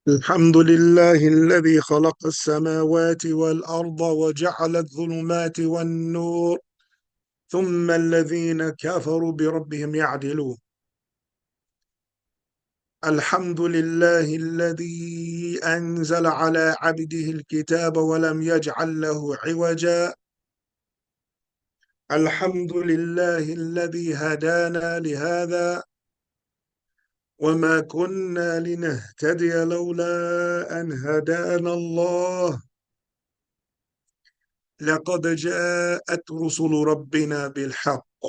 الحمد لله الذي خلق السماوات والأرض وجعل الظلمات والنور ثم الذين كفروا بربهم يعدلون. الحمد لله الذي أنزل على عبده الكتاب ولم يجعل له عوجا. الحمد لله الذي هدانا لهذا وما كنا لنهتدي لولا أن هدانا الله. لقد جاءت رسل ربنا بالحق.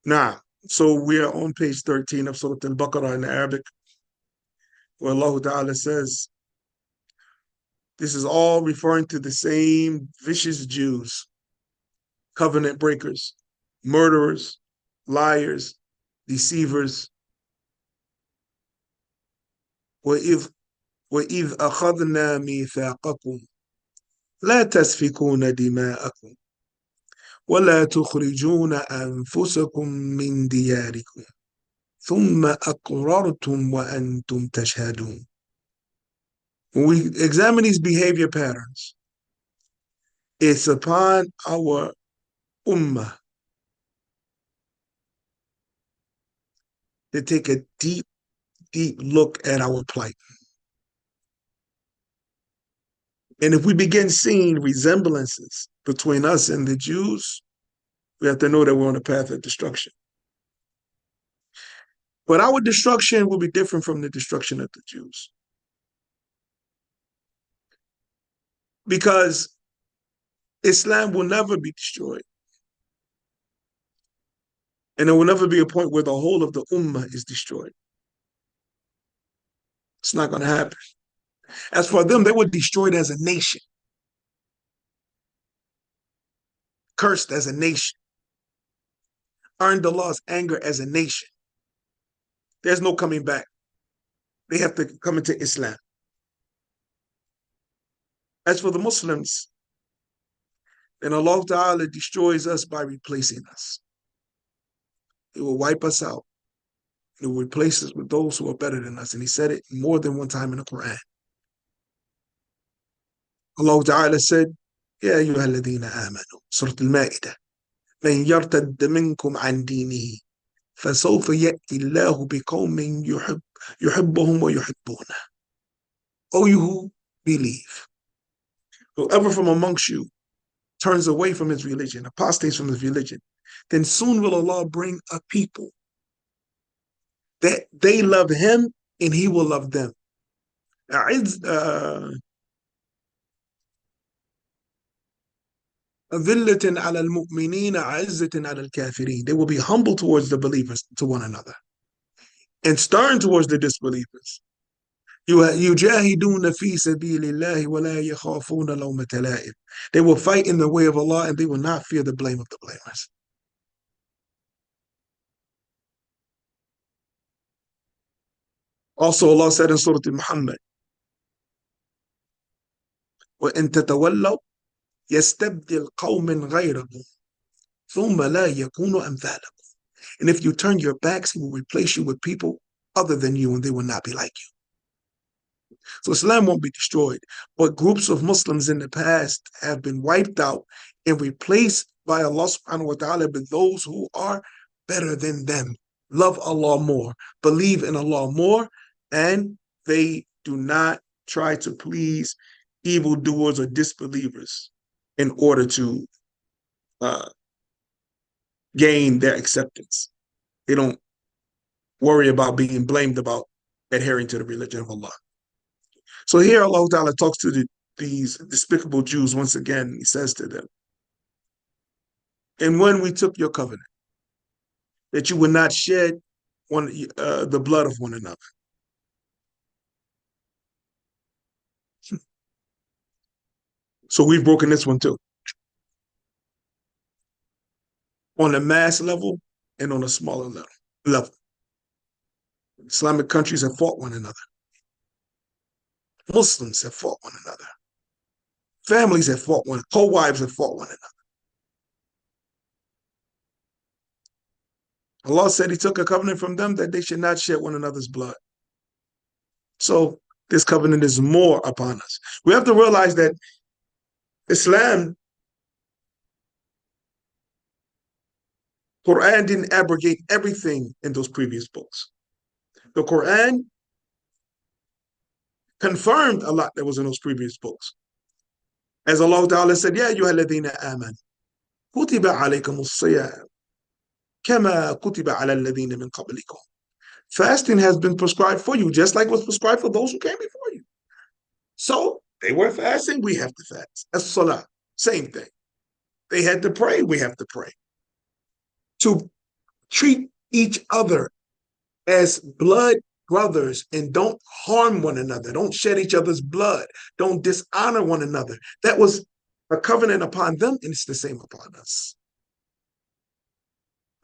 نعم. So we are on page 13 of Surah Al-Baqarah in Arabic, where Allah Ta'ala says, this is all referring to the same vicious Jews, covenant breakers, murderers, liars, deceivers. وَإِذْ وَإِذْ أَخَذْنَا مِيثَاقَكُمْ لَا تَسْفِكُونَ دِمَاءَكُمْ ولا تخرجون أنفسكم من دياركم ثم أقررتم وأنتم تشهدون. When we examine these behavior patterns, it's upon our ummah to take a deep, deep look at our plight. And if we begin seeing resemblances between us and the Jews, we have to know that we're on a path of destruction. But our destruction will be different from the destruction of the Jews. Because Islam will never be destroyed. And there will never be a point where the whole of the ummah is destroyed. It's not going to happen. As for them, they were destroyed as a nation, cursed as a nation, earned Allah's anger as a nation. There's no coming back. They have to come into Islam. As for the Muslims, then Allah Ta'ala destroys us by replacing us. He will wipe us out. He will replace us with those who are better than us. And he said it more than one time in the Quran. Allah Ta'ala said, يا أيها الذين آمنوا سورة المائدة من يرتد منكم عن دينه فسوف يأتي الله بقوم يحبهم ويحبونه. O you who believe, whoever from amongst you turns away from his religion, apostates from his religion, then soon will Allah bring a people that they love him and he will love them. أذلة على المؤمنين عزة على الكافرين. They will be humble towards the believers to one another and stern towards the disbelievers. يجاهدون في سبيل الله ولا يخافون لومة لائم. They will fight in the way of Allah and they will not fear the blame of the blamers. Also Allah said in Surah Muhammad, وَإِن تَتَوَلَّوْا يَسْتَبْدِلْ قَوْمٍ غَيْرَكُمْ ثُمَّ لَا يَكُونُوا أَمْثَالَكُم. And if you turn your backs, he will replace you with people other than you and they will not be like you. So Islam won't be destroyed, but groups of Muslims in the past have been wiped out and replaced by Allah subhanahu wa ta'ala with those who are better than them, love Allah more, believe in Allah more, and they do not try to please evildoers or disbelievers in order to gain their acceptance. They don't worry about being blamed about adhering to the religion of Allah. So here Allah Ta'ala talks to these despicable Jews once again. He says to them, and when we took your covenant, that you would not shed the blood of one another. So we've broken this one too. On a mass level and on a smaller level. Islamic countries have fought one another. Muslims have fought one another. Families have fought one, co-wives have fought one another. Allah said he took a covenant from them that they should not shed one another's blood. So this covenant is more upon us. We have to realize that Islam, Quran didn't abrogate everything in those previous books. The Quran confirmed a lot that was in those previous books. As Allah Ta'ala said, Ya ayyuhalladhina aman, kutiba alaykum as-siyam, kama kutiba ala alladhina min qablikum. Fasting has been prescribed for you, just like it was prescribed for those who came before you. So they were fasting, we have to fast. As-salah, same thing. They had to pray, we have to pray. To treat each other as blood brothers and don't harm one another, don't shed each other's blood, don't dishonor one another. That was a covenant upon them, and it's the same upon us.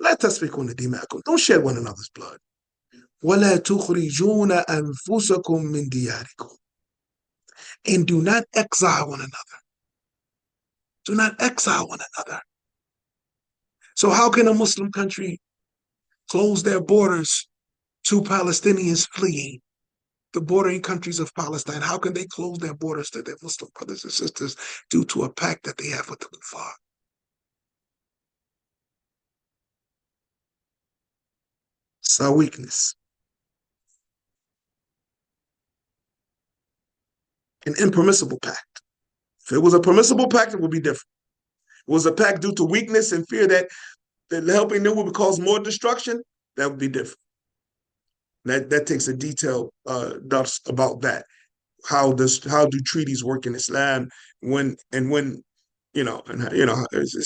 لا تسفكون دماءكم, don't shed one another's blood. ولا تخرجون أنفسكم من دياركم, and do not exile one another. Do not exile one another. So how can a Muslim country close their borders to Palestinians fleeing the bordering countries of Palestine? How can they close their borders to their Muslim brothers and sisters due to a pact that they have with the kuffar? It's our weakness. An impermissible pact. If it was a permissible pact, it would be different. If it was a pact due to weakness and fear that helping them would cause more destruction, that would be different. That takes a detailed dust about that. How do treaties work in Islam when it's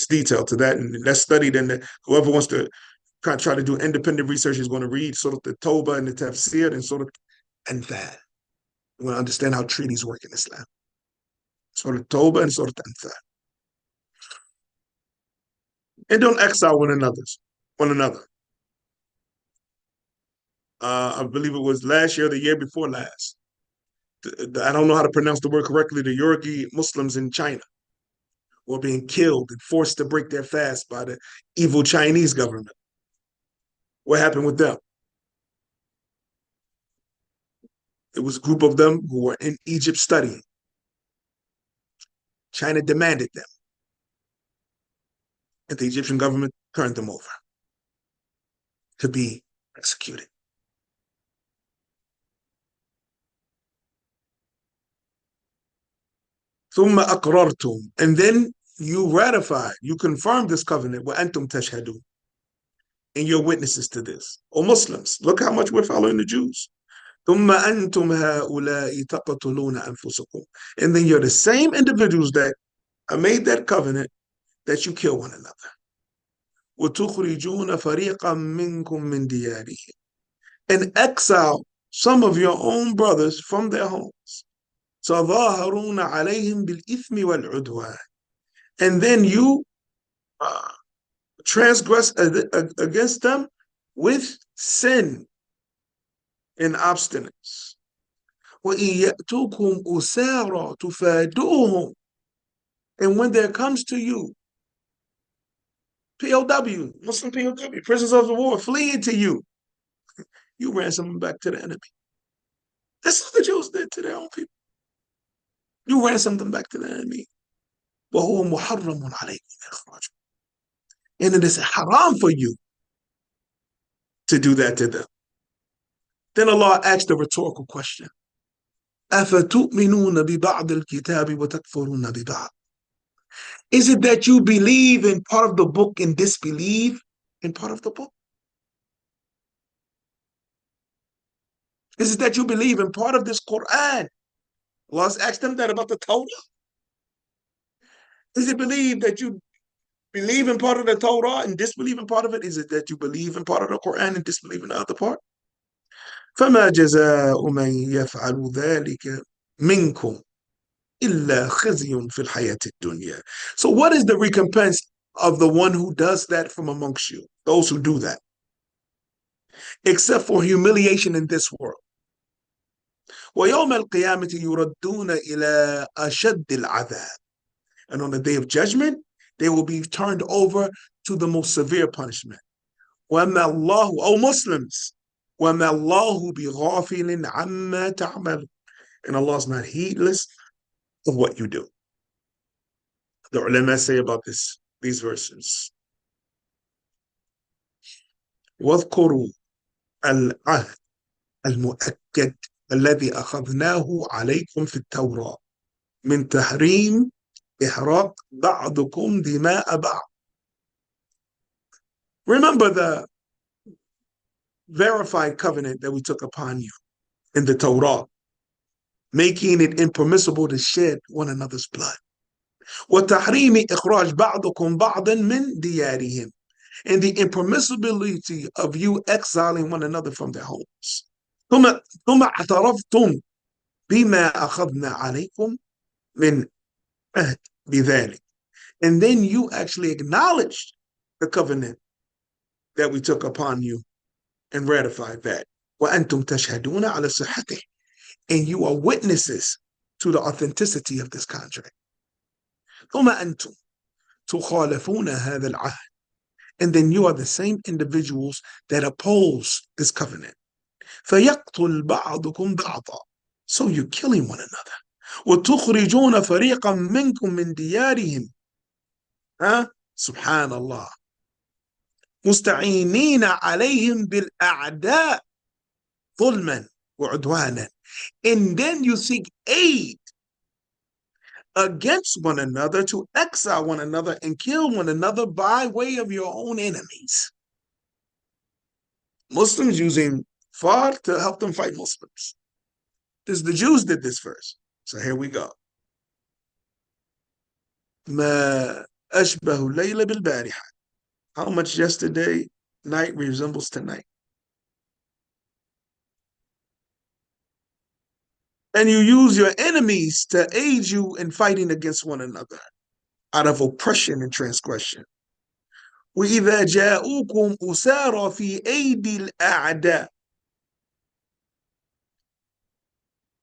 detailed to that, and that's studied. And whoever wants to try to do independent research is going to read sort of the Tawbah and the Tafseer and sort of and that. You want to understand how treaties work in Islam. Sort of Tawbah and sort of that. And don't exile one another. I believe it was last year, or the year before last. I don't know how to pronounce the word correctly. The Uyghur Muslims in China were being killed and forced to break their fast by the evil Chinese government. What happened with them? It was a group of them who were in Egypt studying. China demanded them, and the Egyptian government turned them over to be executed. ثم أقررتم, and then you ratified, you confirmed this covenant, وأنتم تشهدون, and you're witnesses to this. O Muslims, look how much we're following the Jews. ثم أنتم هؤلاء تقتلون أنفسكم, and then you're the same individuals that made that covenant that you kill one another. وتخرجون فريقا منكم من ديارهم, and exile some of your own brothers from their homes. تظاهرون عليهم بالإثم والعدوان, and then you transgress against them with sin and obstinance. وإن يأتوكم أسارى تفادوهم, and when there comes to you POW, Muslim POW, prisoners of the war, fleeing to you, you ransom them back to the enemy. This is what the Jews did to their own people. You ransom them back to the enemy. وهو محرم عليكم إخراجهم, and it is haram for you to do that to them. Then Allah asked a rhetorical question. أفتؤمنون ببعض الكتاب وتكفرون ببعض? Is it that you believe in part of the book and disbelieve in part of the book? Is it that you believe in part of this Quran? Allah asked them that about the Torah. Is it believe that you believe in part of the Torah and disbelieve in part of it? Is it that you believe in part of the Quran and disbelieve in the other part? فما جزاء من يفعل ذلك منكم إلا خزي في الحياة الدنيا. So what is the recompense of the one who does that from amongst you, those who do that? Except for humiliation in this world. ويوم القيامة يردون إلى أشد العذاب. And on the day of judgment, they will be turned over to the most severe punishment. وَأَمَّا اللَّهُ, O Muslims, وَمَا اللَّهُ بِغَافِلٍ عَمَّا تَعْمَلُ. And Allah is not heedless of what you do. The ulama say about these verses, وَاذْكُرُوا الْعَهْدَ الْمُؤَكَّدِ الَّذِي أَخَذْنَاهُ عَلَيْكُمْ فِي التَّوْرَاةِ مِنْ تَحْرِيمِ إِحْرَاقِ بَعْضِكُمْ دِمَاءَ بَعْضٍ. Remember the verified covenant that we took upon you in the Torah, making it impermissible to shed one another's blood. وَتَحْرِيمِ إِخْرَاجِ بَعْضِكُمْ بَعْضًا مِنْ دِيَارِهِمْ, and the impermissibility of you exiling one another from their homes. ثم اعترفتم بما أخذنا عليكم من عهد بذلك. And then you actually acknowledged the covenant that we took upon you and ratified that. وأنتم تشهدون على صحته. And you are witnesses to the authenticity of this contract. ثم أنتم تخالفون هذا العهد. And then you are the same individuals that oppose this covenant. فيقتل بعضكم بعضا. So you're killing one another. وتخرجون فريقا منكم من ديارهم. سبحان الله. مستعينين عليهم بالأعداء ظلما وعدوانا. And then you seek aid against one another to exile one another and kill one another by way of your own enemies. Muslims using far to help them fight Muslims. The Jews did this first. So here we go. ما أشبه الليل بالبارحة. How much yesterday night resembles tonight. And you use your enemies to aid you in fighting against one another out of oppression and transgression. وإذا جاءوكم أسارى في أيدي الأعداء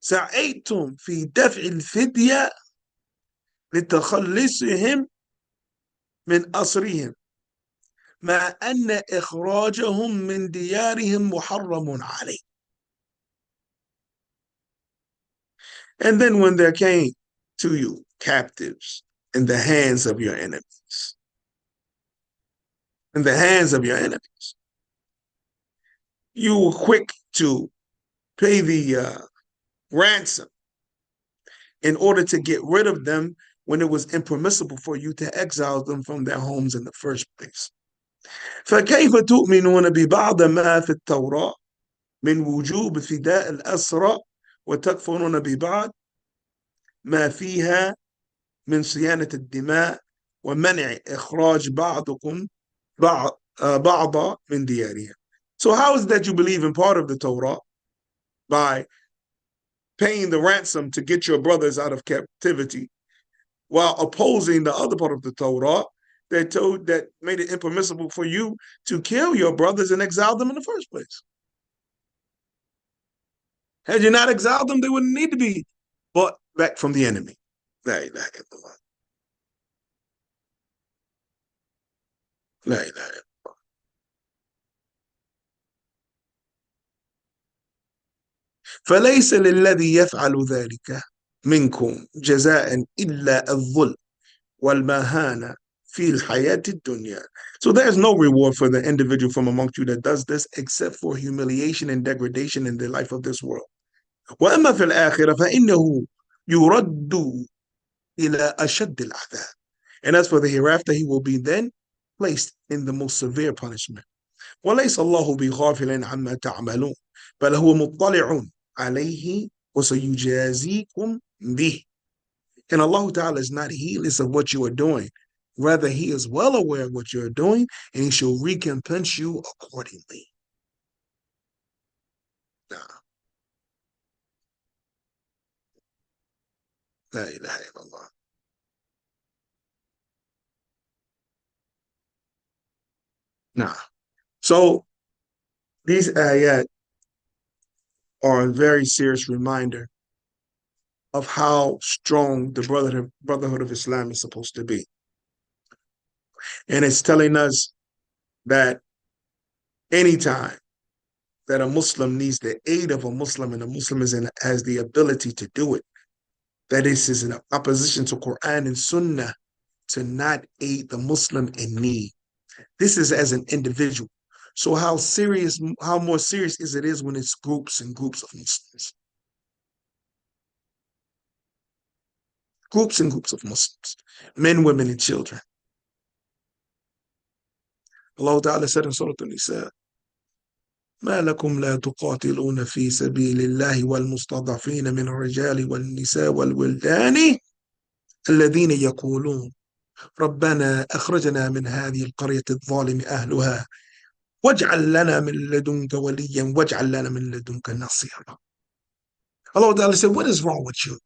سعيتم في دفع الفدية لتخلصهم من أسرهم مع أن إخراجهم من ديارهم محرم عليه. And then when there came to you captives in the hands of your enemies, in the hands of your enemies, you were quick to pay the ransom in order to get rid of them when it was impermissible for you to exile them from their homes in the first place. فكيف تؤمنون ببعض ما في التوراة من وجوب فداء الأسرى وتكفرون ببعض ما فيها من صيانة الدماء ومنع إخراج بعضكم بعض من ديارهم. So how is it that you believe in part of the Torah by paying the ransom to get your brothers out of captivity, while opposing the other part of the Torah that made it impermissible for you to kill your brothers and exile them in the first place? Had you not exiled them, they wouldn't need to be bought back from the enemy. La ilaha illallah. La ilaha illallah. فليس للذي يفعل ذلك منكم جزاء إلا الظلم والمهانة في الحياة الدنيا. So there's no reward for the individual from amongst you that does this except for humiliation and degradation in the life of this world. وأما في الآخرة فإنه يرد إلى أشد العذاب. And as for the hereafter, he will be then placed in the most severe punishment. وليس الله بغافل عما تعملون بل هو مطلع عليه وسيجازيكم به. And Allah Ta'ala is not heedless of what you are doing. Rather, He is well aware of what you are doing, and He shall recompense you accordingly. Nah. La ilaha illallah. Nah. So these ayat are a very serious reminder of how strong the brotherhood of Islam is supposed to be. And it's telling us that anytime that a Muslim needs the aid of a Muslim, and a Muslim has the ability to do it. That is in opposition to Quran and Sunnah to not aid the Muslim in need. This is as an individual. So how more serious is it when it's groups and groups of Muslims? Groups and groups of Muslims, men, women, and children. Allah Ta'ala said in Surah An-Nisa, ما لكم لا تقاتلون في سبيل الله والمستضعفين من الرجال والنساء والولدان الذين يقولون ربنا أخرجنا من هذه القرية الظالم أهلها واجعل لنا من لدنك وليا واجعل لنا من لدنك نصيرا. Allah Ta'ala said, what is wrong with you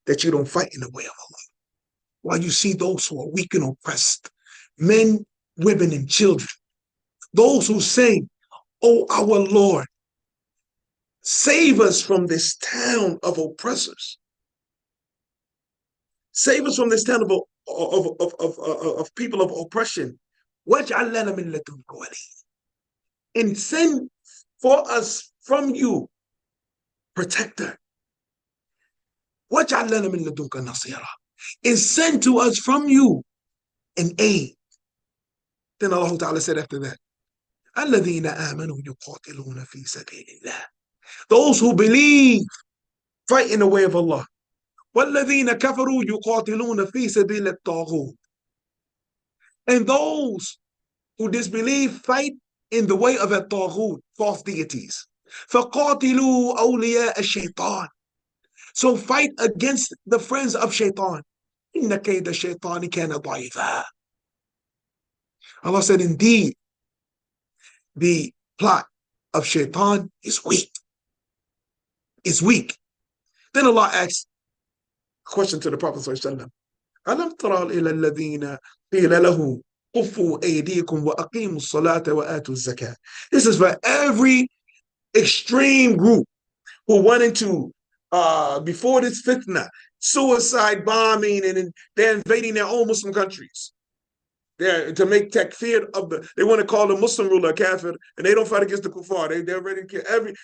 that you don't fight in the way of Allah? While you see those who are weak and oppressed, men, women, and children, those who say, oh, our Lord, save us from this town of oppressors. Save us from this town of people of oppression. And send for us from you, protector. And send to us from you an aid. Then Allah Ta'ala said after that, الَّذِينَ آمَنُوا يُقَاتِلُونَ فِي سَبِيلِ اللَّهِ. Those who believe fight in the way of Allah. وَالَّذِينَ كَفَرُوا يُقَاتِلُونَ فِي سَبِيلِ الطَّاغُوتِ. And those who disbelieve fight in the way of الطاغوت, false deities. فَقَاتِلُوا أَوْلِيَاءَ الشَّيْطَانِ. So fight against the friends of shaitan. إِنَّ كَيْدَ الشَّيْطَانِ كَانَ ضَعِيفًا. Allah said, indeed, the plot of shaitan is weak. It's weak. Then Allah asks a question to the Prophet ﷺ. أَلَمْ تَرَى إِلَى الَّذِينَ قِيلَ لَهُمْ كُفُّوا أَيْدِيكُمْ وَأَقِيمُوا الصَّلَاةَ وَآتُوا الزَّكَاةَ. This is for every extreme group who went into, before this fitna, suicide bombing, and they're invading their own Muslim countries. They're to make takfir of they want to call the Muslim ruler a kafir, and they don't fight against the kuffar. They're ready to kill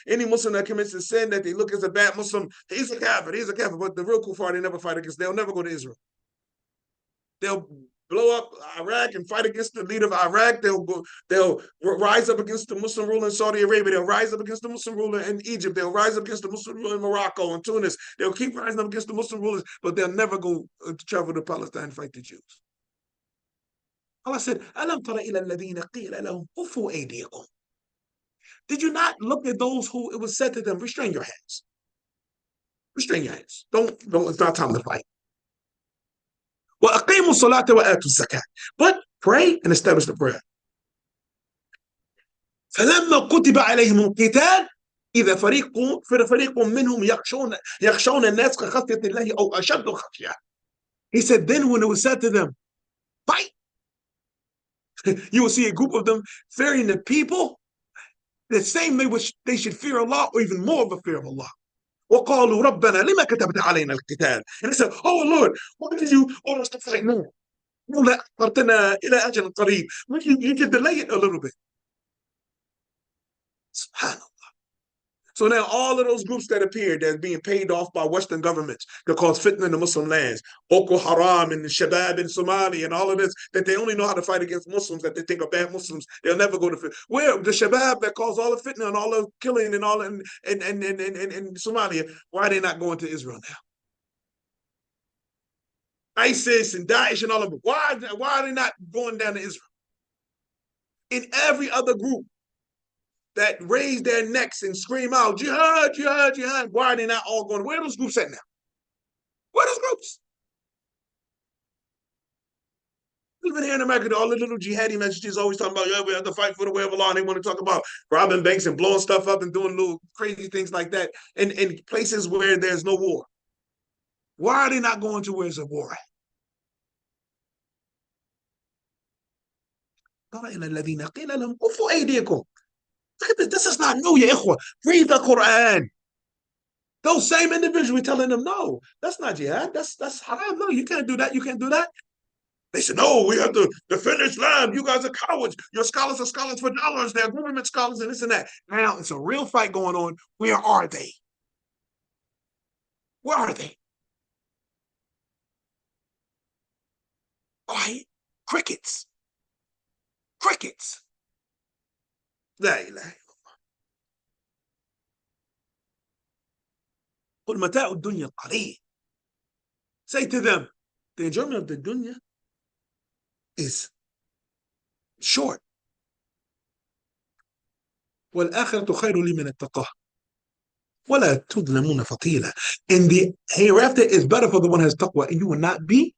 any Muslim that commits a sin that they look as a bad Muslim, he's a kafir. But the real kuffar, they never fight against. They'll never go to Israel. They'll blow up Iraq and fight against the leader of Iraq. They'll rise up against the Muslim ruler in Saudi Arabia. They'll rise up against the Muslim ruler in Egypt. They'll rise up against the Muslim ruler in Morocco and Tunis. They'll keep rising up against the Muslim rulers, but they'll never go travel to Palestine and fight the Jews. Allah said, أَلَمْ تَرَ إِلَى الَّذِينَ قِيلَ لَهُمْ كُفُّوا أَيْدِيكُمْ. Did you not look at those who it was said to them, restrain your hands. Restrain your hands. Don't, it's not time to fight. وَأَقِيمُوا الصَّلَاةَ وَآتُوا الزَّكَاةَ. But pray and establish the prayer. فَلَمَّا كُتِبَ عَلَيْهِمُ الْقِتَالُ إِذَا فَرِيقٌ مِّنْهُمْ يَخْشَوْنَ النَّاسَ كَخَشْيَةِ اللَّهِ أَوْ أَشَدُّ خَشْيَةً. He said, then when it was said to them, fight, you will see a group of them fearing the people the same way which they should fear Allah, or even more of a fear of Allah. وَقَالُوا رَبَّنَا لِمَا كَتَبْتَ عَلَيْنَا الْقِتَالَ. And they said, oh Lord, why did you order us to fight more? لَوْلَا أَخَّرْتَنَا إِلَىٰ أَجَلٍ قَرِيبٍ. You can delay it a little bit. SubhanAllah. So now all of those groups that appeared that's being paid off by Western governments to cause fitna in the Muslim lands, Boko Haram and the Shabab in Somalia and all of this, that they only know how to fight against Muslims that they think are bad Muslims, they'll never go to fitna. Where the Shabab that cause all the fitna and all the killing and all in Somalia, why are they not going to Israel now? ISIS and Daesh and all of them, why are they not going down to Israel? In every other group that raise their necks and scream out, jihad, jihad, jihad. Why are they not all going? Where are those groups at now? Where are those groups? Even here in America, all the little jihadi messages always talking about, yeah, we have to fight for the way of Allah. And they want to talk about robbing banks and blowing stuff up and doing little crazy things like that in places where there's no war. Why are they not going to where there's a war? This is not new, ya ikhwa. Read the Quran. Those same individuals telling them, no, that's not jihad. That's haram. No, you can't do that. You can't do that. They said, no, we have to defend Islam. You guys are cowards. Your scholars are scholars for dollars. They're government scholars and this and that. Now it's a real fight going on. Where are they? Where are they? Quiet. Crickets. Crickets. لا إله. قل متاع الدنيا قليل. Say to them, the enjoyment of the dunya is short. والآخرة خير لي من التقوى ولا تظلمون فتيلا. And the hereafter is better for the one who has taqwa, and you will not be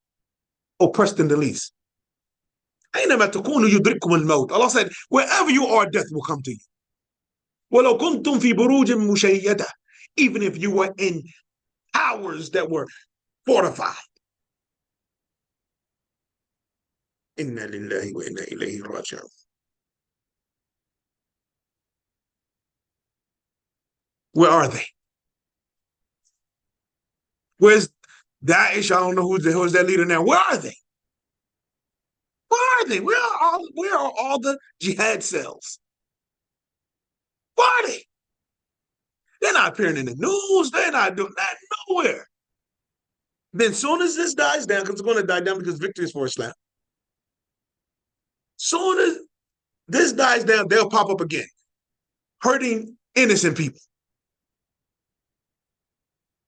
oppressed in the least. أينما تكونوا يدرككم الموت. Allah said, wherever you are, death will come to you. ولو كنتم في بروج مشيدة. Even if you were in towers that were fortified. إنا لله وإنا إليه راجعون. Where are they? Where's Daesh? I don't know who's that leader now. Where are they? Where are they? Where are all the jihad cells? Where are they? They're not appearing in the news. They're not doing that nowhere. Then soon as this dies down, because it's going to die down because victory is for Islam. Soon as this dies down, they'll pop up again, hurting innocent people.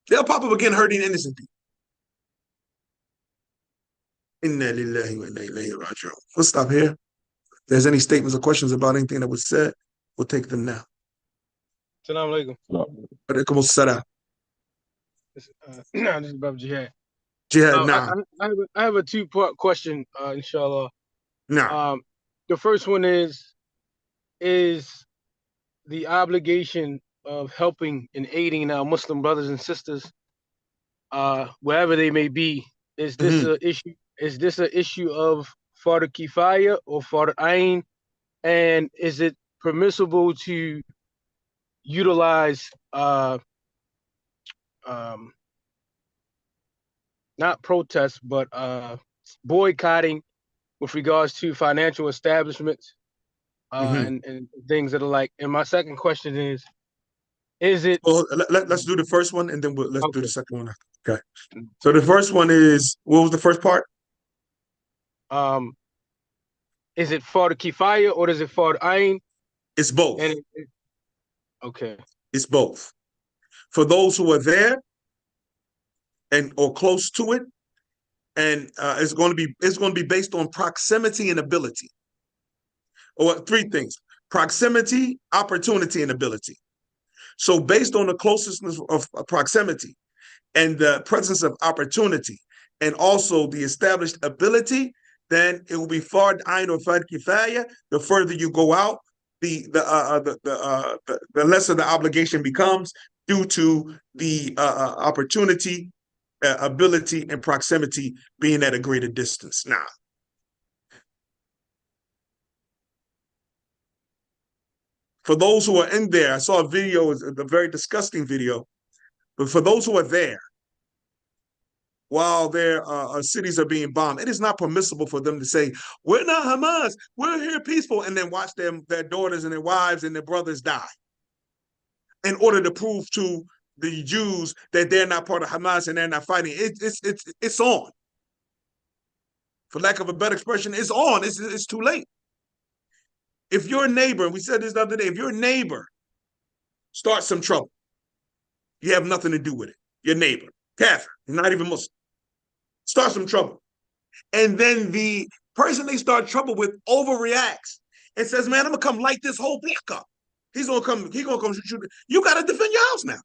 They'll pop up again, hurting innocent people. Inna lillahi wa inna ilayhi raji'un. We'll stop here. If there's any statements or questions about anything that was said, we'll take them now. Assalamu alaikum. Alaikum assalam. This is Bab Jihad. Jihad, nah. I have a two-part question, inshallah. Nah. The first one is the obligation of helping and aiding our Muslim brothers and sisters, wherever they may be, is this an issue? Is this an issue of Fard Kifaya or Fard Ain? And is it permissible to utilize not protest, but boycotting with regards to financial establishments and things that are like? And my second question is it? Well, let's do the first one and then let's do the second one. Okay. So the first one is, what was the first part? Is it Fard Kifaya or is it Fard Ain? It's both. Okay. It's both. For those who are there and or close to it, and it's going to be based on proximity and ability. Or three things: proximity, opportunity, and ability. So based on the closeness of proximity and the presence of opportunity and also the established ability, then it will be Fard Ain or Fard Kifaya. The further you go out, the lesser the obligation becomes due to the opportunity, ability, and proximity being at a greater distance. Now, for those who are in there, I saw a video, a very disgusting video, but for those who are there, while their cities are being bombed, it is not permissible for them to say, we're not Hamas, we're here peaceful, and then watch their daughters and their wives and their brothers die in order to prove to the Jews that they're not part of Hamas and they're not fighting. It's on. For lack of a better expression, it's on. It's too late. If your neighbor, and we said this the other day, if your neighbor starts some trouble, you have nothing to do with it. Your neighbor, Kafir, not even Muslim, start some trouble. And then the person they start trouble with overreacts and says, man, I'm going to come light this whole block up. He's going to come shoot. You got to defend your house now,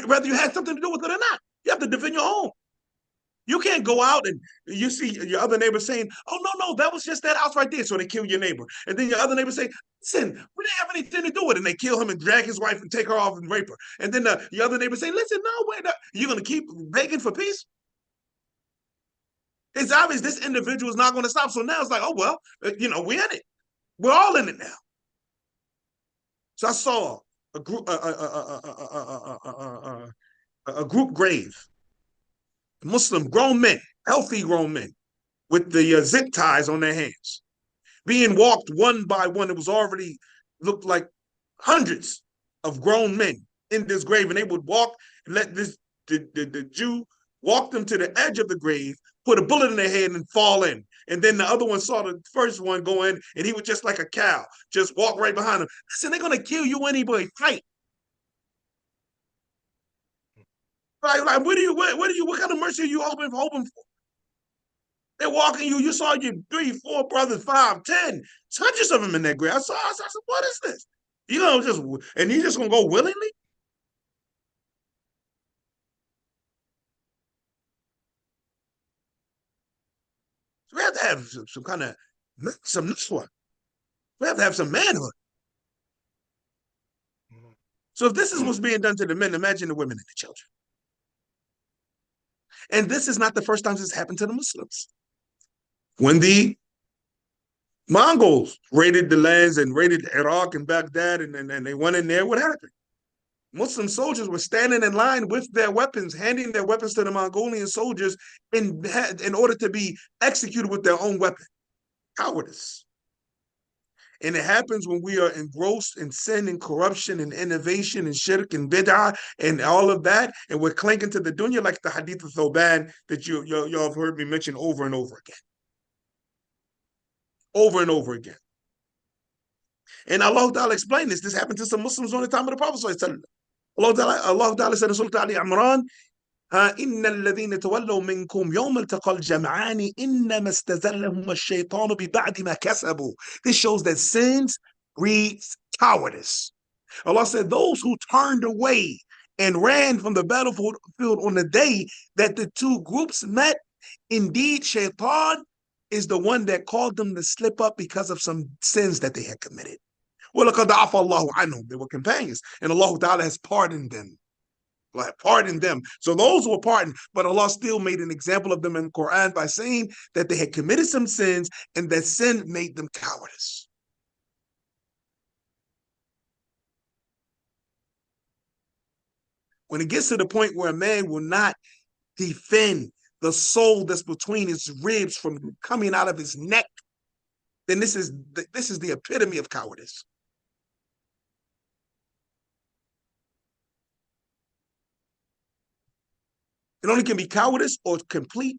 whether you had something to do with it or not. You have to defend your home. You can't go out and you see your other neighbor saying, oh, no, that was just that house right there. So they kill your neighbor. And then your other neighbor say, listen, we didn't have anything to do with it. And they kill him and drag his wife and take her off and rape her. And then your other neighbor say, listen, no, wait, you're going to keep begging for peace? It's obvious this individual is not going to stop. So now it's like, oh, well, we're in it. We're all in it now. So I saw a group grave. Muslim grown men, healthy grown men, with the zip ties on their hands, being walked one by one. It was already looked like hundreds of grown men in this grave, and they would walk and let the Jew walk them to the edge of the grave, put a bullet in their head, and fall in. And then the other one saw the first one go in, and he was just like a cow, just walk right behind him. Listen, they're gonna kill you anyway. Fight. Like what kind of mercy are you hoping for? They're walking you. You saw your 3, 4 brothers, 5, 10, hundreds of them in that grave. I said, what is this? You know, and you just gonna go willingly? So we have to have some kind of some nuswa. We have to have some manhood. So if this is what's being done to the men, imagine the women and the children. And this is not the first time this happened to the Muslims. When the Mongols raided the lands and raided Iraq and Baghdad, and they went in there, what happened? Muslim soldiers were standing in line with their weapons, handing their weapons to the Mongolian soldiers in order to be executed with their own weapon. Cowardice. And it happens when we are engrossed in sin and corruption and innovation and shirk and bid'ah and all of that, and we're clinging to the dunya, like the hadith of Thoban that y'all have heard me mention over and over again. Over and over again. And Allah Ta'ala explained this. This happened to some Muslims on the time of the Prophet. Allah Ta'ala said in Surah Ali Imran, إن الذين تولوا منكم يوم التقى الجمعان إنما استزلهم الشيطان ببعد ما كسبوا. This shows that sins breeds cowardice. Allah said, those who turned away and ran from the battlefield on the day that the two groups met, indeed, Shaitan is the one that called them to slip up because of some sins that they had committed. وَلَقَدْ عَفَى اللَّهُ عَنْهُمْ. They were companions, and Allah Ta'ala has pardoned them. Pardoned them. So those were pardoned, but Allah still made an example of them in the Quran by saying that they had committed some sins and that sin made them cowardice. When it gets to the point where a man will not defend the soul that's between his ribs from coming out of his neck, then this is the epitome of cowardice. It only can be cowardice or complete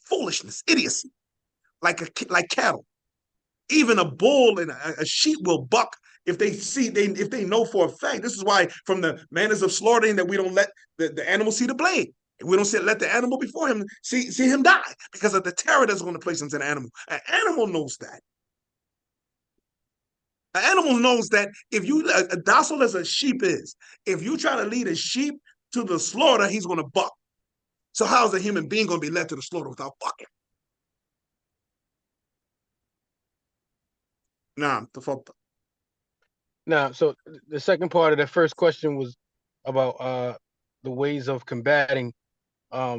foolishness, idiocy, like cattle. Even a bull and a sheep will buck if they know for a fact. This is why from the manners of slaughtering that we don't let the animal see the blade. We don't let the animal before him see him die because of the terror that's going to place into the animal. An animal knows that. An animal knows that if you, docile as a sheep is, if you try to lead a sheep to the slaughter, he's going to buck. So how is a human being going to be led to the slaughter without bucking? Naam, tafadhal. Now, so the second part of the first question was about the ways of combating. I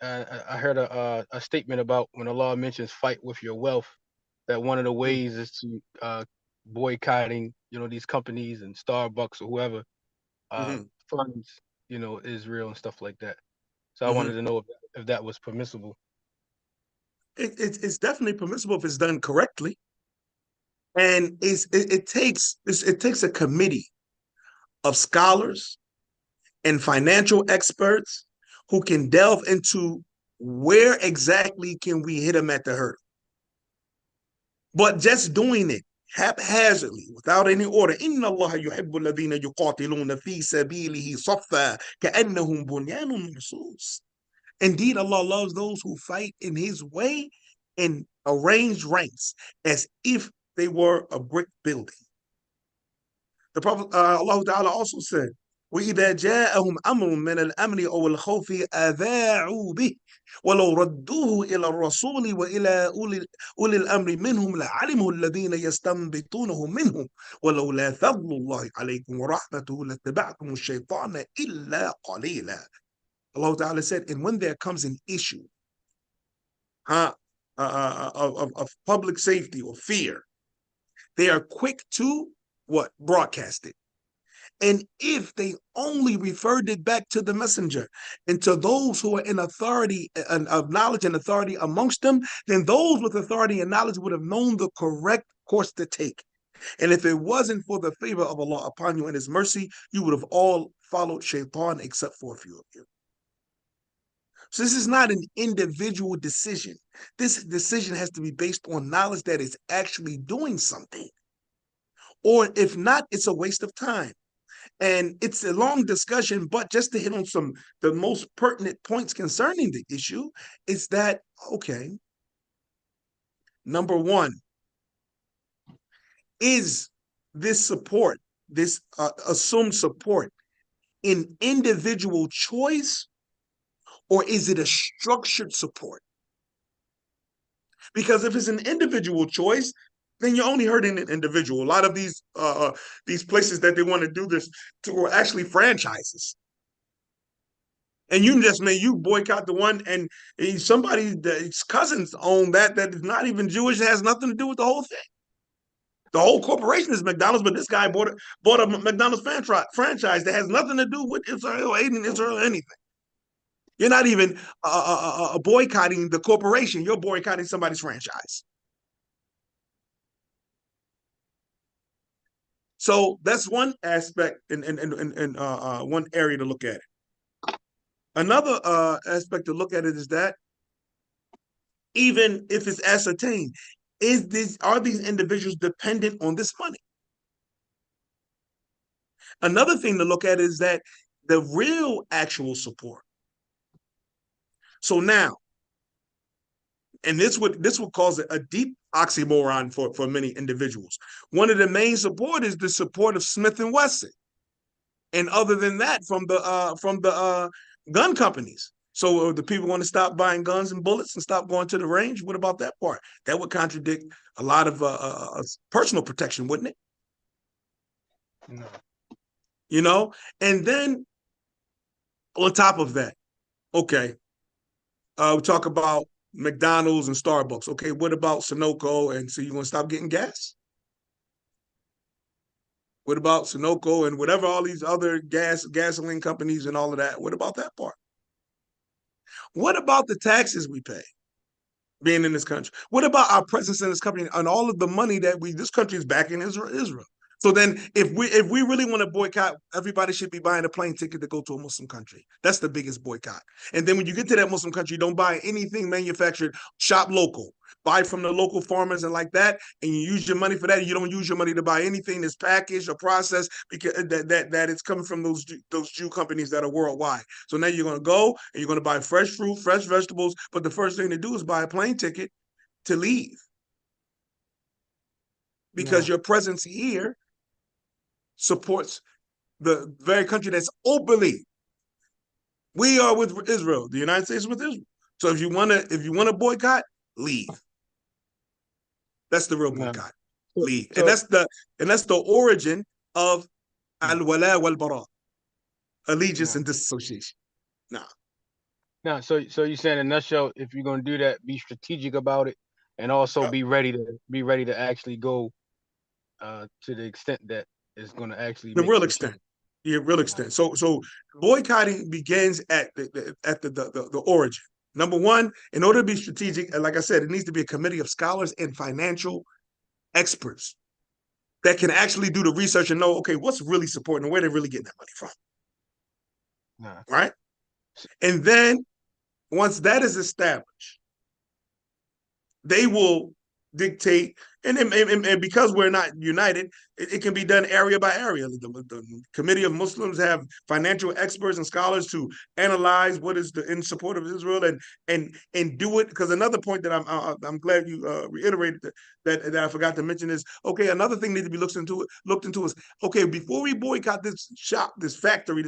heard a statement about when Allah mentions fight with your wealth, that one of the ways is to boycotting, these companies and Starbucks or whoever funds, Israel and stuff like that. So I wanted to know if that was permissible. It's definitely permissible if it's done correctly. And it takes a committee of scholars and financial experts who can delve into where exactly can we hit them at the hurdle. But just doing it haphazardly, without any order. إِنَّ اللَّهَ يُحِبُّ الَّذِينَ يُقَاتِلُونَ فِي سَبِيلِهِ صَفًّا كَأَنَّهُمْ بُنْيَانٌ مَرْصُوصٌ. Indeed, Allah loves those who fight in His way in arranged ranks as if they were a brick building. The Prophet, Allah Ta'ala also said, وَإِذَا جَاءَهُمْ أَمْرٌ مِّنَ الْأَمْنِ أَوِ الْخَوْفِ أَذَاعُوا بِهِ وَلَوْ رَدُّوهُ إِلَى الرَّسُولِ وَإِلَى أُولِي الْأَمْرِ مِنْهُمْ لَعَلِمَهُ الَّذِينَ يَسْتَنبِطُونَهُ مِنْهُمْ وَلَوْلَا فَضْلُ اللَّهِ عَلَيْكُمْ وَرَحْمَتُهُ لَاتَّبَعْتُمُ الشَّيْطَانَ إِلَّا قَلِيلًا. Allah Ta'ala said, and when there comes an issue of public safety or fear, they are quick to what? Broadcast it. And if they only referred it back to the messenger and to those who are in authority of knowledge and authority amongst them, then those with authority and knowledge would have known the correct course to take. And if it wasn't for the favor of Allah upon you and his mercy, you would have all followed shaitan except for a few of you. So this is not an individual decision. This decision has to be based on knowledge that is actually doing something. Or if not, it's a waste of time. And it's a long discussion, but just to hit on the most pertinent points concerning the issue is that, okay, number one, is this support, this assumed support, an individual choice, or is it a structured support? Because if it's an individual choice, then you're only hurting an individual. A lot of these places that they want to do this to are actually franchises. And you boycott the one, and somebody's cousins own that is not even Jewish, has nothing to do with the whole thing. The whole corporation is McDonald's, but this guy bought a McDonald's franchise that has nothing to do with Israel, aiding Israel, or anything. You're not even boycotting the corporation. You're boycotting somebody's franchise. So that's one aspect and one area to look at it. Another aspect to look at it is that even if it's ascertained, are these individuals dependent on this money? Another thing to look at is that the real actual support. So now, and this would cause a deep oxymoron for many individuals. One of the main support is the support of Smith and Wesson, and other than that, from the gun companies. So the people want to stop buying guns and bullets and stop going to the range. What about that part? That would contradict a lot of personal protection, wouldn't it? No. You know, and then on top of that, okay, we talk about McDonald's and Starbucks. Okay, what about Sunoco? And so you want to stop getting gas? What about Sunoco and whatever all these other gasoline companies and all of that? What about that part? What about the taxes we pay being in this country? What about our presence in this country and all of the money that this country is backing Israel? So then if we really want to boycott, everybody should be buying a plane ticket to go to a Muslim country. That's the biggest boycott. And then when you get to that Muslim country, don't buy anything manufactured, shop local. Buy from the local farmers and like that, and you use your money for that. You don't use your money to buy anything that's packaged or processed because that it's coming from those Jew companies that are worldwide. So now you're going to go and you're going to buy fresh fruit, fresh vegetables, but the first thing to do is buy a plane ticket to leave because your presence here supports the very country that's openly. We are with Israel. The United States is with Israel. So if you want to boycott, leave. That's the real boycott. Leave. And that's the origin of al-wala wal-bara, allegiance and disassociation. So you're saying in a nutshell, if you're gonna do that, be strategic about it, and also be ready to actually go to the extent that it's gonna actually the real extent. Yeah, real extent. So boycotting begins at the origin. Number one, in order to be strategic, like I said, it needs to be a committee of scholars and financial experts that can actually do the research and know, okay, what's really supporting and where they're really getting that money from. Right? And then once that is established, they will dictate, and because we're not united, it can be done area by area. The Committee of Muslims have financial experts and scholars to analyze what is in support of Israel and do it. Because another point that I'm glad you reiterated that I forgot to mention is, okay, another thing needs to be looked into is, okay, before we boycott this shop, this factory,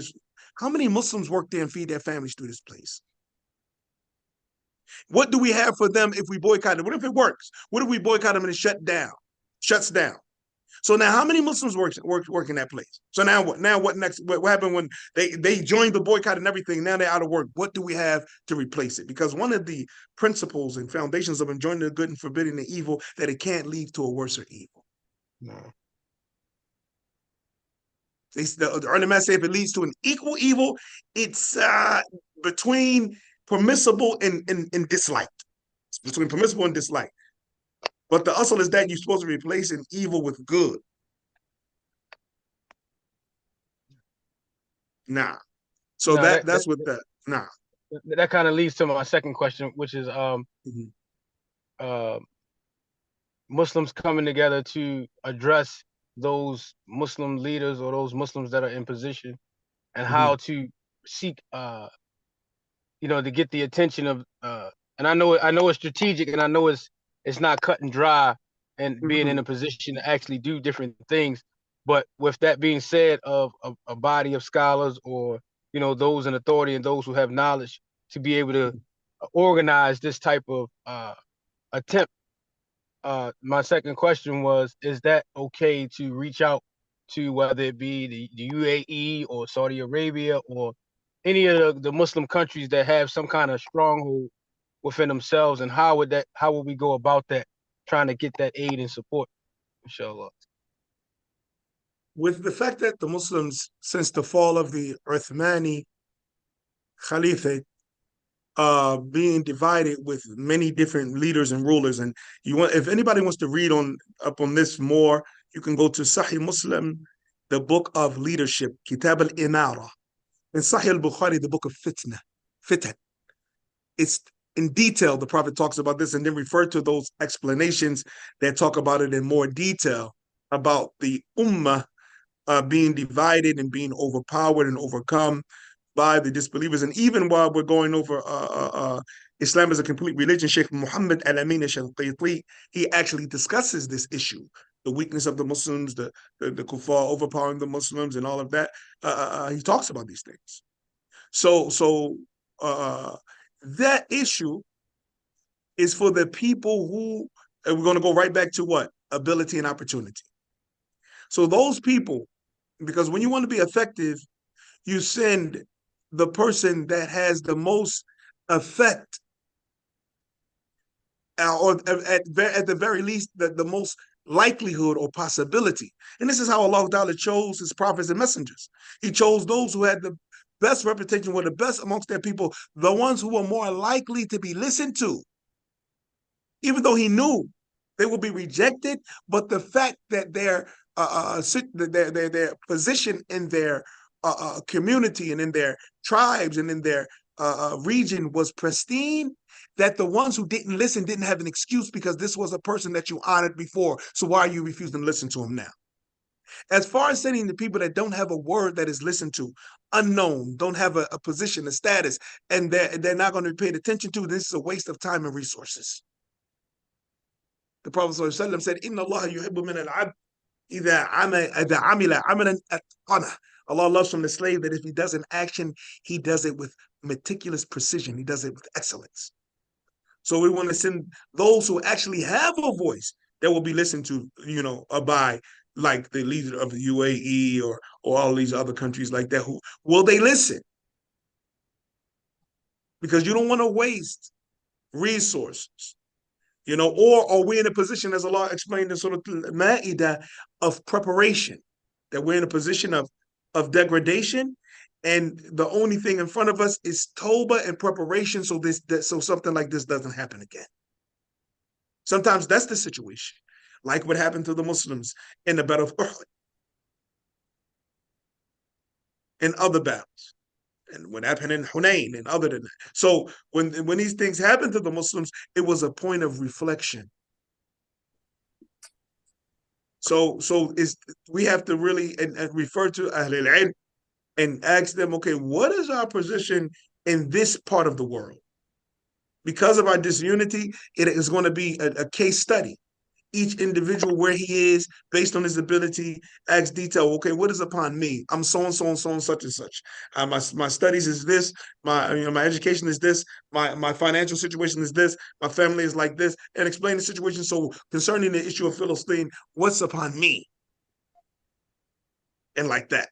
how many Muslims work there and feed their families through this place? What do we have for them if we boycott it? What if it works? What if we boycott them and it shuts down? So now how many Muslims work in that place? So now what? Now what next? What happened when they joined the boycott and everything? Now they're out of work. What do we have to replace it? Because one of the principles and foundations of enjoining the good and forbidding the evil, that it can't lead to a worse evil. No. The ulama say if it leads to an equal evil, it's between permissible and disliked. It's between permissible and disliked. But the asl is that you're supposed to replace an evil with good. Nah. So No, that's what that nah. that kind of leads to my second question, which is Mm-hmm. uh, Muslims coming together to address those Muslim leaders or those Muslims that are in position, and Mm-hmm. how to seek to get the attention of and I know it's strategic, and I know it's not cut and dry and being in Mm-hmm. a position to actually do different things. But with that being said, of a body of scholars, or those in authority and those who have knowledge, to be able to organize this type of attempt. My second question was, is that okay to reach out to, whether it be the UAE or Saudi Arabia or any of the Muslim countries that have some kind of stronghold within themselves, and how would we go about that, trying to get that aid and support, inshallah? With the fact that the Muslims, since the fall of the Uthmani Caliphate, being divided with many different leaders and rulers, and if anybody wants to read up on this more, you can go to Sahih Muslim, the book of leadership, Kitab al-Imara, and Sahih al-Bukhari, the book of Fitan. It's in detail. The Prophet talks about this and then refer to those explanations that talk about it in more detail about the ummah being divided and being overpowered and overcome by the disbelievers. And even while we're going over Islam as a complete religion, Sheikh Muhammad Al-Amin al-Shanqiti, he actually discusses this issue, the weakness of the Muslims, the kuffar overpowering the Muslims and all of that. He talks about these things. So uh, that issue is for the people who, and we're going to go right back to what? Ability and opportunity. So those people, because when you want to be effective, you send the person that has the most effect, or at the very least, the most likelihood or possibility. And this is how Allah Ta'ala chose his prophets and messengers. He chose those who had the best reputation, were the best amongst their people, the ones who were more likely to be listened to, even though he knew they would be rejected. But the fact that their position in their community and in their tribes and in their region was pristine, that the ones who didn't listen didn't have an excuse, because this was a person that you honored before. So why are you refusing to listen to him now? As far as sending the people that don't have a word that is listened to, unknown, don't have a position, a status, and they're not going to be paid attention to, this is a waste of time and resources. The Prophet ﷺ said, Inna Allah yuhibbu min al-abd إذا عمل عملا أتقنه. Allah loves from the slave that if he does an action, he does it with meticulous precision. He does it with excellence. So we want to send those who actually have a voice that will be listened to, by like the leader of the UAE or all these other countries like that. Who will they listen? Because you don't want to waste resources. Or are we in a position, as Allah explained in Surah Al-Ma'idah, of preparation, that we're in a position of degradation, and the only thing in front of us is tawbah and preparation, so something like this doesn't happen again. Sometimes that's the situation, like what happened to the Muslims in the Battle of Uhud and other battles, and what happened in Hunain and other than that. So when these things happened to the Muslims, it was a point of reflection. So we have to really and refer to Ahlul Ilm and ask them, okay, what is our position in this part of the world? Because of our disunity, it is going to be a case study. Each individual, where he is based on his ability, asks detail. Okay, what is upon me? I'm so and so and so and such and such. My studies is this. My education is this. My financial situation is this. My family is like this, and explain the situation. So concerning the issue of Philistine, what's upon me? And like that.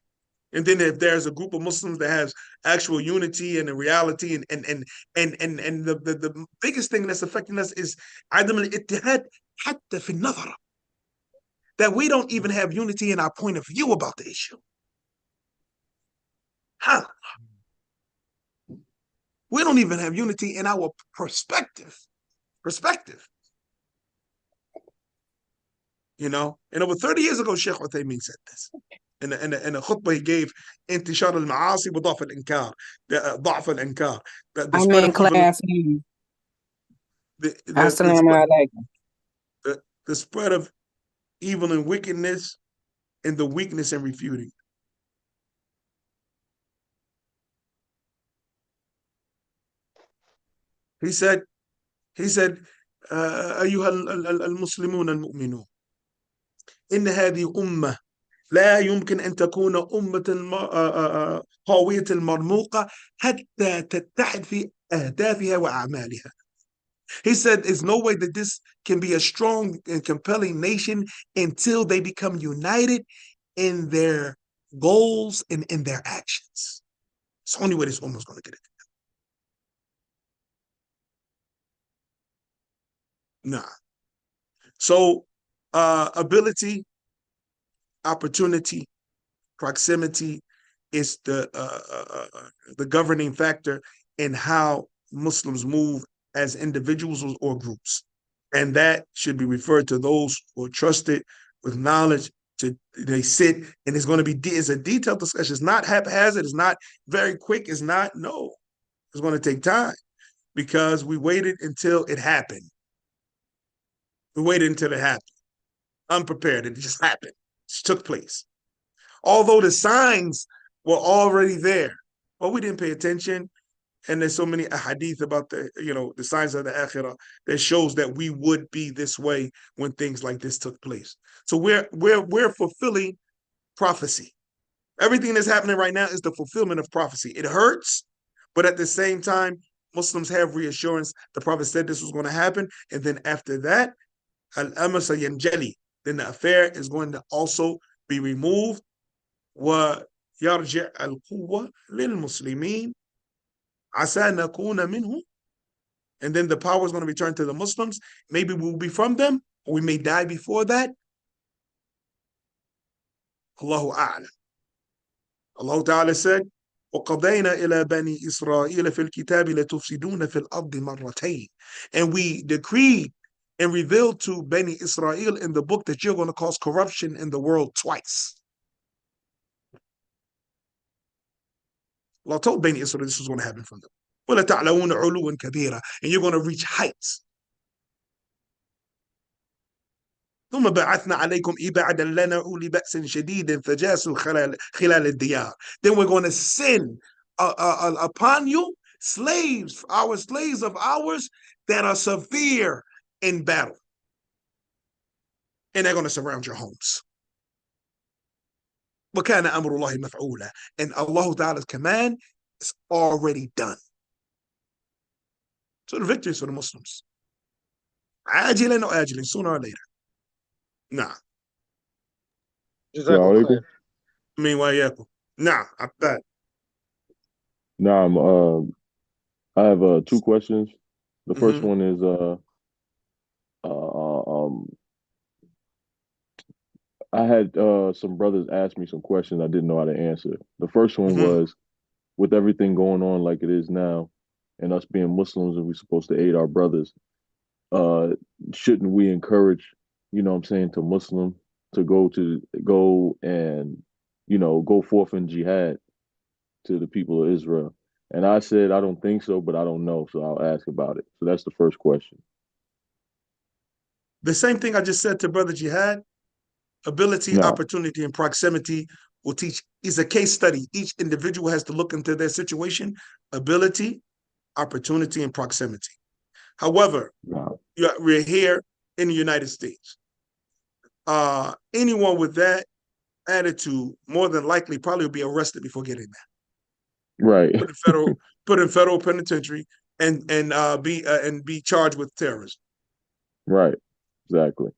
And then if there's a group of Muslims that has actual unity and a reality, and the biggest thing that's affecting us is عدم الاتحاد حتى في النظر, that we don't even have unity in our point of view about the issue. Huh. We don't even have unity in our perspective. Perspective. You know, and over 30 years ago, Sheikh Uthaymeen said this. In a khutbah he gave, انتشار المعاصي بضعف الإنكار, ضعف الإنكار, the I'm spread in of evil, class now. the, the, the, Assalamu alaikum. the spread of evil and wickedness, and the weakness in refuting. He said, أيها المسلمون المؤمنون إن هذه أمة لا يمكن أن تكون أمة قوية المرموقة حتى تتحد في أهدافها وأعمالها. He said, there's no way that this can be a strong and compelling nation until they become united in their goals and in their actions. It's the only way this ummah is going to get it. Nah. So, ability, opportunity, proximity is the governing factor in how Muslims move as individuals or groups. And that should be referred to those who are trusted with knowledge. They sit, and it's going to be it's a detailed discussion. It's not haphazard. It's not very quick. It's not, no. It's going to take time because we waited until it happened. We waited until it happened. Unprepared. It just happened. It just took place. Although the signs were already there, but we didn't pay attention. And there's so many hadith about the signs of the akhirah that shows that we would be this way when things like this took place. So we're fulfilling prophecy. Everything that's happening right now is the fulfillment of prophecy. It hurts, but at the same time, Muslims have reassurance. The Prophet said this was going to happen, and then after that, al-amr sayanjali, then the affair is going to also be removed. ويرجع القوة للمسلمين عسى نكون منهم, and then the power is going to return to the Muslims. Maybe we'll be from them, or we may die before that. Allahu a'lam. Allah Ta'ala said, وَقَضَيْنَا إِلَى بَنِي إِسْرَائِيلَ فِي الْكِتَابِ لَتُفْسِدُونَ فِي الْأَرْضِ مَرَّتَيْنِ, and we decreed and revealed to Bani Israel in the book that you're going to cause corruption in the world twice. Allah told Bani Israel this was going to happen from them. وَلَتَعْلَوُونَ عُلُوًا كَبِيرًا, and you're going to reach heights. ثم بعثنا عليكم إبعادا لنا أولي بأس شديد فجاسوا خلال الديار. Then we're going to send upon you slaves, our slaves of ours that are severe in battle. And they're going to surround your homes. وَكَانَ أَمْرُ اللَّهِ مَفْعُولًا, and Allah Ta'ala's command is already done. So the victory is for the Muslims. عاجلا or ajilan, sooner or later. Nah. Jazakum khair. I mean, why yakum? Nah, I bet. Nah, I have 2 questions. The first one is I had some brothers ask me some questions I didn't know how to answer. The first one was, with everything going on like it is now, and us being Muslims and we're supposed to aid our brothers, shouldn't we encourage, to Muslim to go and, go forth in jihad to the people of Israel? And I said, I don't think so, but I don't know. So I'll ask about it. So that's the first question. The same thing I just said to Brother Jihad, ability, No. opportunity, and proximity will teach, is a case study. Each individual has to look into their situation, ability, opportunity, and proximity. However, No. we're here in the United States. Anyone with that attitude more than likely probably will be arrested before getting there. Right. Put in federal penitentiary and be charged with terrorism. Right. Exactly.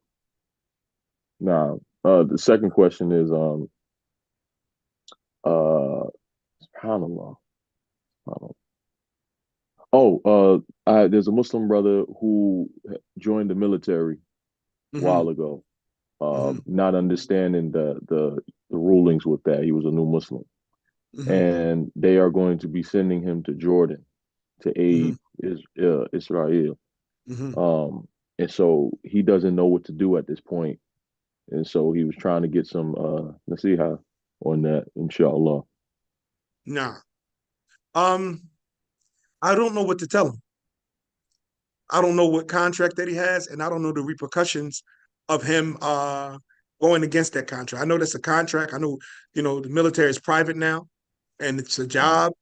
Now, the second question is subhanallah. There's a Muslim brother who joined the military a while ago, not understanding the rulings with that. He was a new Muslim. and they are going to be sending him to Jordan to aid Israel. And so he doesn't know what to do at this point. And so he was trying to get some nasiha on that, inshallah. Nah. I don't know what to tell him. I don't know what contract that he has, and I don't know the repercussions of him going against that contract. I know that's a contract. I know, the military is private now, and it's a job,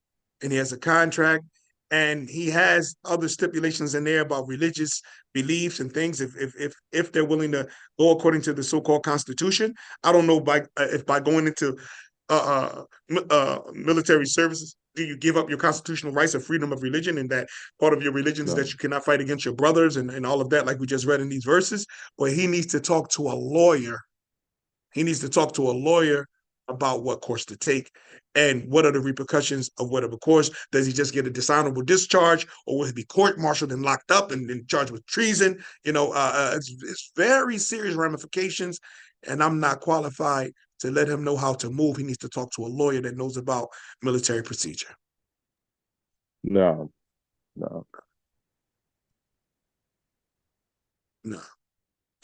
and he has a contract, and he has other stipulations in there about religious beliefs and things. If they're willing to go according to the so-called Constitution, I don't know if by going into military services, do you give up your constitutional rights of freedom of religion, and that part of your religion is No. that you cannot fight against your brothers and all of that, like we just read in these verses? But he needs to talk to a lawyer. He needs to talk to a lawyer about what course to take and what are the repercussions of whatever course. Does he just get a dishonorable discharge, or will he be court-martialed and locked up and charged with treason? It's very serious ramifications, and I'm not qualified to let him know how to move. He needs to talk to a lawyer that knows about military procedure. No. No.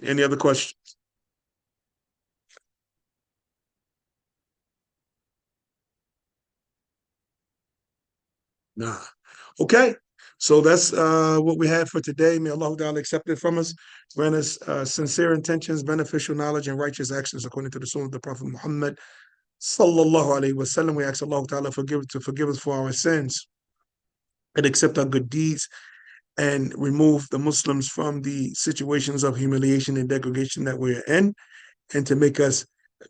Any other questions? Nah. Okay. So that's what we had for today. May Allah Ta'ala accept it from us. Grant us sincere intentions, beneficial knowledge, and righteous actions according to the Sunnah of the Prophet Muhammad Sallallahu Alaihi Wasallam. We ask Allah Ta'ala to forgive us for our sins and accept our good deeds and remove the Muslims from the situations of humiliation and degradation that we're in, and to make us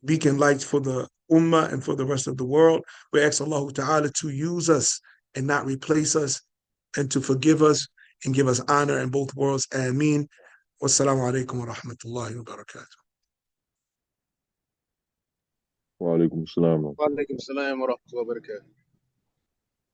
beacon lights for the Ummah and for the rest of the world. We ask Allah Ta'ala to use us and not replace us, and to forgive us and give us honor in both worlds. Ameen. Wassalamu alaikum wa rahmatullahi wa barakatuh. Wa alaikum assalam. Wa alaikum salam wa rahmatullahi wa barakatuh.